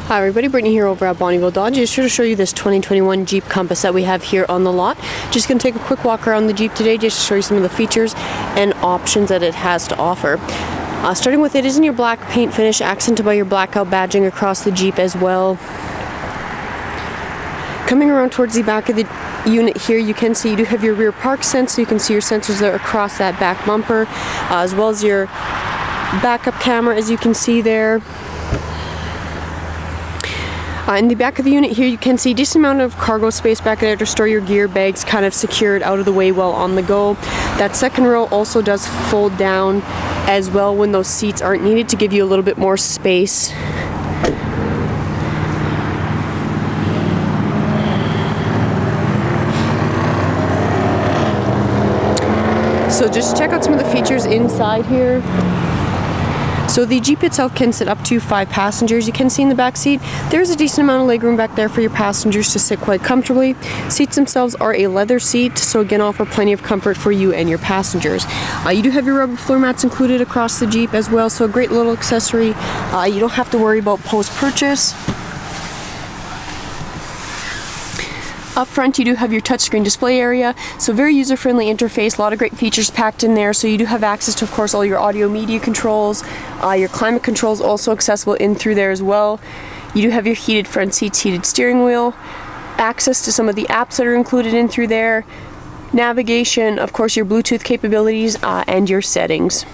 Hi everybody, Brittany here over at Bonnyville Dodge. Just here to show you this 2021 Jeep Compass that we have here on the lot. Just going to take a quick walk around the Jeep today just to show you some of the features and options that it has to offer. Starting with, it is in your black paint finish, accented by your blackout badging across the Jeep as well. Coming around towards the back of the unit here, you can see you do have your rear park sense, so you can see your sensors that are across that back bumper, as well as your backup camera, as you can see there. In the back of the unit here, you can see a decent amount of cargo space back there to store your gear bags, kind of secured out of the way while on the go. That second row also does fold down as well when those seats aren't needed, to give you a little bit more space. So just check out some of the features inside here. So the Jeep itself can sit up to 5 passengers. You can see in the back seat, there's a decent amount of legroom back there for your passengers to sit quite comfortably. Seats themselves are a leather seat, so again offer plenty of comfort for you and your passengers. You do have your rubber floor mats included across the Jeep as well, so a great little accessory. You don't have to worry about post-purchase. Up front, you do have your touchscreen display area, so very user-friendly interface, a lot of great features packed in there. So you do have access to, of course, all your audio media controls. Your climate controls also accessible in through there as well. You do have your heated front seats, heated steering wheel, access to some of the apps that are included in through there, navigation, of course, your Bluetooth capabilities, and your settings.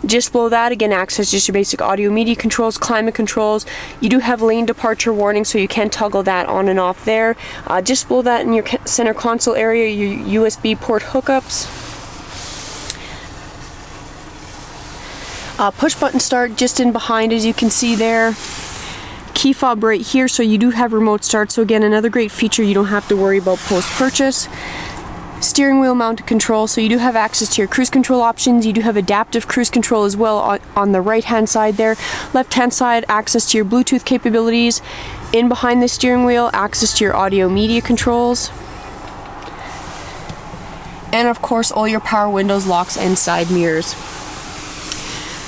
Just below that, again, access just your basic audio media controls, climate controls. You do have lane departure warning, so you can toggle that on and off there. Just below that, in your center console area, your USB port hookups. Push button start just in behind, as you can see there. Key fob right here, so you do have remote start. So again, another great feature, you don't have to worry about post-purchase. Steering wheel mounted control, so you do have access to your cruise control options. You do have adaptive cruise control as well on the right hand side there. Left hand side, access to your Bluetooth capabilities. In behind the steering wheel, access to your audio media controls. And of course, all your power windows, locks, and side mirrors.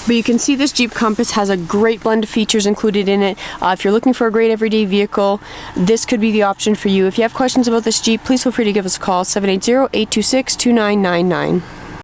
But you can see this Jeep Compass has a great blend of features included in it. If you're looking for a great everyday vehicle, this could be the option for you. If you have questions about this Jeep, please feel free to give us a call, 780-826-2999.